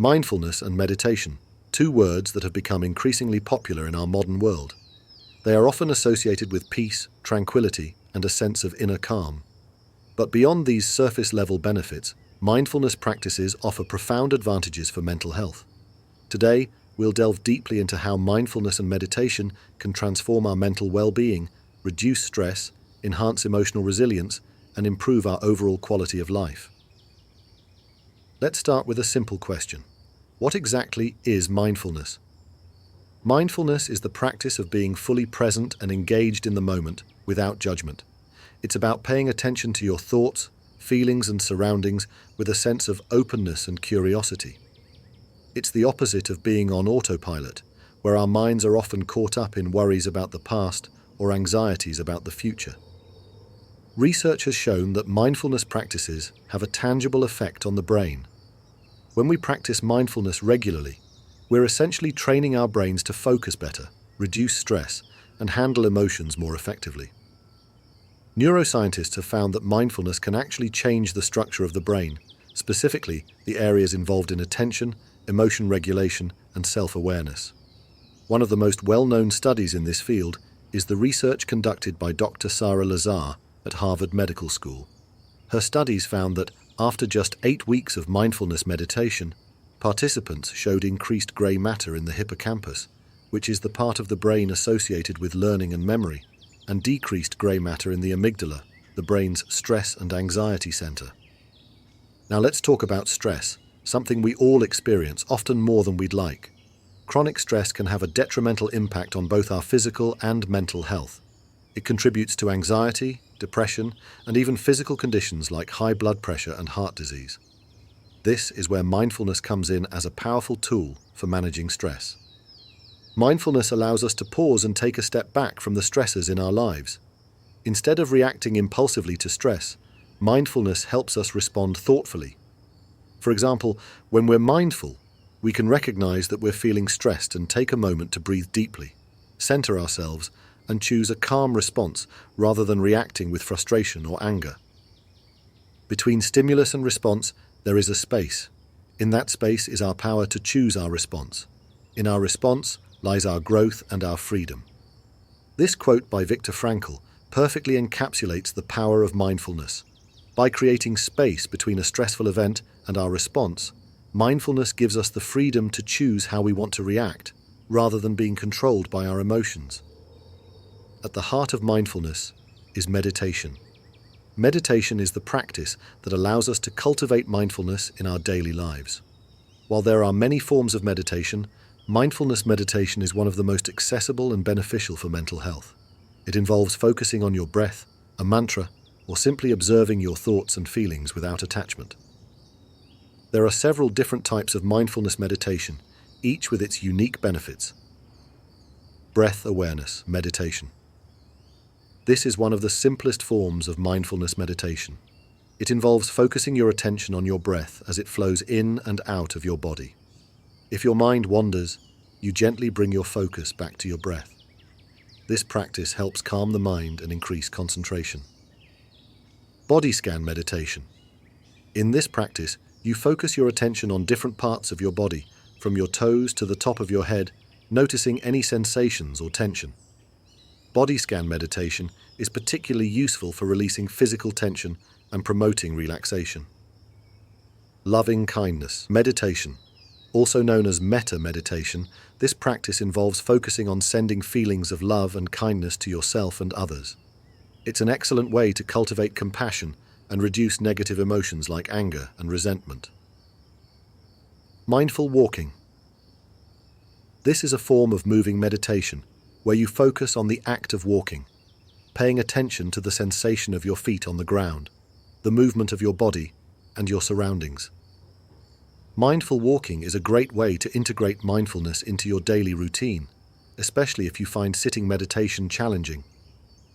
Mindfulness and meditation, two words that have become increasingly popular in our modern world. They are often associated with peace, tranquility, and a sense of inner calm. But beyond these surface-level benefits, mindfulness practices offer profound advantages for mental health. Today, we'll delve deeply into how mindfulness and meditation can transform our mental well-being, reduce stress, enhance emotional resilience, and improve our overall quality of life. Let's start with a simple question. What exactly is mindfulness? Mindfulness is the practice of being fully present and engaged in the moment without judgment. It's about paying attention to your thoughts, feelings, and surroundings with a sense of openness and curiosity. It's the opposite of being on autopilot, where our minds are often caught up in worries about the past or anxieties about the future. Research has shown that mindfulness practices have a tangible effect on the brain. When we practice mindfulness regularly, we're essentially training our brains to focus better, reduce stress, and handle emotions more effectively. Neuroscientists have found that mindfulness can actually change the structure of the brain, specifically the areas involved in attention, emotion regulation, and self-awareness. One of the most well-known studies in this field is the research conducted by Dr. Sarah Lazar at Harvard Medical School. Her studies found that after just 8 weeks of mindfulness meditation, participants showed increased grey matter in the hippocampus, which is the part of the brain associated with learning and memory, and decreased grey matter in the amygdala, the brain's stress and anxiety center. Now let's talk about stress, something we all experience, often more than we'd like. Chronic stress can have a detrimental impact on both our physical and mental health. It contributes to anxiety, depression, and even physical conditions like high blood pressure and heart disease. This is where mindfulness comes in as a powerful tool for managing stress. Mindfulness allows us to pause and take a step back from the stresses in our lives. Instead of reacting impulsively to stress, mindfulness helps us respond thoughtfully. For example, when we're mindful, we can recognize that we're feeling stressed and take a moment to breathe deeply, center ourselves, and choose a calm response rather than reacting with frustration or anger. Between stimulus and response, there is a space. In that space is our power to choose our response. In our response lies our growth and our freedom. This quote by Viktor Frankl perfectly encapsulates the power of mindfulness. By creating space between a stressful event and our response, mindfulness gives us the freedom to choose how we want to react, rather than being controlled by our emotions. At the heart of mindfulness is meditation. Meditation is the practice that allows us to cultivate mindfulness in our daily lives. While there are many forms of meditation, mindfulness meditation is one of the most accessible and beneficial for mental health. It involves focusing on your breath, a mantra, or simply observing your thoughts and feelings without attachment. There are several different types of mindfulness meditation, each with its unique benefits. Breath awareness meditation. This is one of the simplest forms of mindfulness meditation. It involves focusing your attention on your breath as it flows in and out of your body. If your mind wanders, you gently bring your focus back to your breath. This practice helps calm the mind and increase concentration. Body scan meditation. In this practice, you focus your attention on different parts of your body, from your toes to the top of your head, noticing any sensations or tension. Body scan meditation is particularly useful for releasing physical tension and promoting relaxation. Loving kindness meditation. Also known as metta meditation, this practice involves focusing on sending feelings of love and kindness to yourself and others. It's an excellent way to cultivate compassion and reduce negative emotions like anger and resentment. Mindful walking. This is a form of moving meditation where you focus on the act of walking, paying attention to the sensation of your feet on the ground, the movement of your body, and your surroundings. Mindful walking is a great way to integrate mindfulness into your daily routine, especially if you find sitting meditation challenging.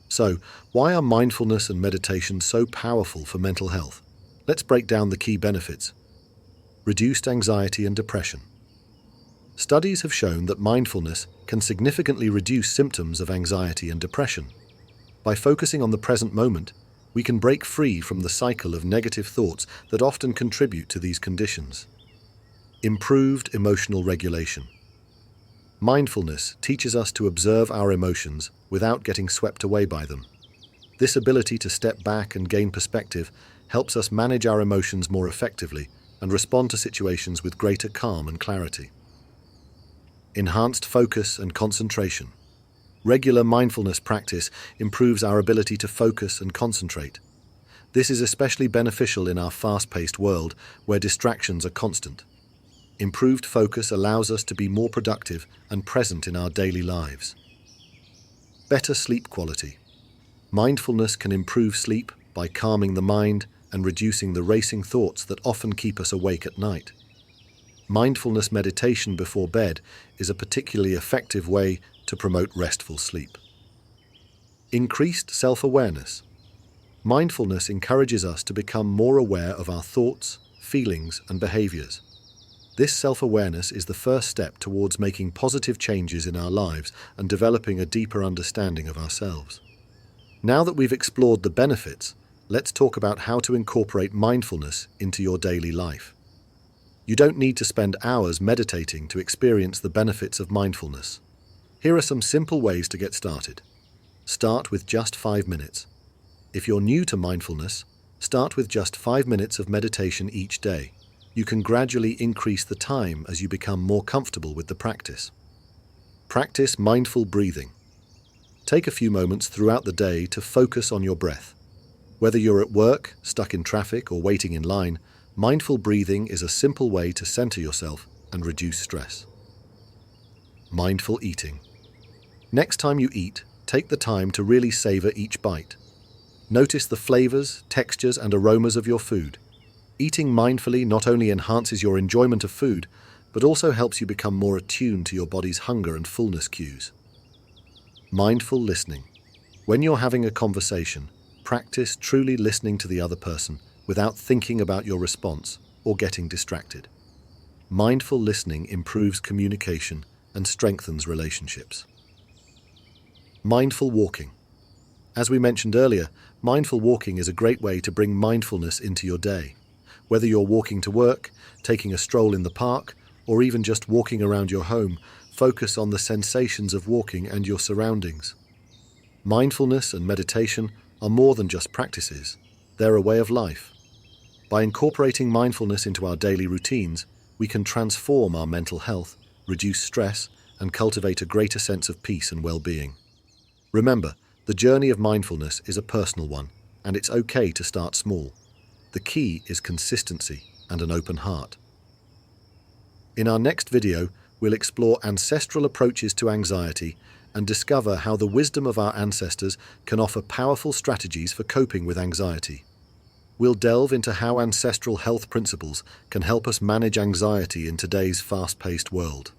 So, why are mindfulness and meditation so powerful for mental health? Let's break down the key benefits. Reduced anxiety and depression. Studies have shown that mindfulness can significantly reduce symptoms of anxiety and depression. By focusing on the present moment, we can break free from the cycle of negative thoughts that often contribute to these conditions. Improved emotional regulation. Mindfulness teaches us to observe our emotions without getting swept away by them. This ability to step back and gain perspective helps us manage our emotions more effectively and respond to situations with greater calm and clarity. Enhanced focus and concentration. Regular mindfulness practice improves our ability to focus and concentrate. This is especially beneficial in our fast-paced world where distractions are constant. Improved focus allows us to be more productive and present in our daily lives. Better sleep quality. Mindfulness can improve sleep by calming the mind and reducing the racing thoughts that often keep us awake at night. Mindfulness meditation before bed is a particularly effective way to promote restful sleep. Increased self-awareness. Mindfulness encourages us to become more aware of our thoughts, feelings, and behaviors. This self-awareness is the first step towards making positive changes in our lives and developing a deeper understanding of ourselves. Now that we've explored the benefits, let's talk about how to incorporate mindfulness into your daily life. You don't need to spend hours meditating to experience the benefits of mindfulness. Here are some simple ways to get started. Start with just 5 minutes. If you're new to mindfulness, start with just 5 minutes of meditation each day. You can gradually increase the time as you become more comfortable with the practice. Practice mindful breathing. Take a few moments throughout the day to focus on your breath. Whether you're at work, stuck in traffic, or waiting in line, mindful breathing is a simple way to center yourself and reduce stress. Mindful eating. Next time you eat, take the time to really savor each bite. Notice the flavors, textures, and aromas of your food. Eating mindfully not only enhances your enjoyment of food, but also helps you become more attuned to your body's hunger and fullness cues. Mindful listening. When you're having a conversation, practice truly listening to the other person without thinking about your response or getting distracted. Mindful listening improves communication and strengthens relationships. Mindful walking. As we mentioned earlier, mindful walking is a great way to bring mindfulness into your day. Whether you're walking to work, taking a stroll in the park, or even just walking around your home, focus on the sensations of walking and your surroundings. Mindfulness and meditation are more than just practices. They're a way of life. By incorporating mindfulness into our daily routines, we can transform our mental health, reduce stress, and cultivate a greater sense of peace and well-being. Remember, the journey of mindfulness is a personal one, and it's okay to start small. The key is consistency and an open heart. In our next video, we'll explore ancestral approaches to anxiety and discover how the wisdom of our ancestors can offer powerful strategies for coping with anxiety. We'll delve into how ancestral health principles can help us manage anxiety in today's fast-paced world.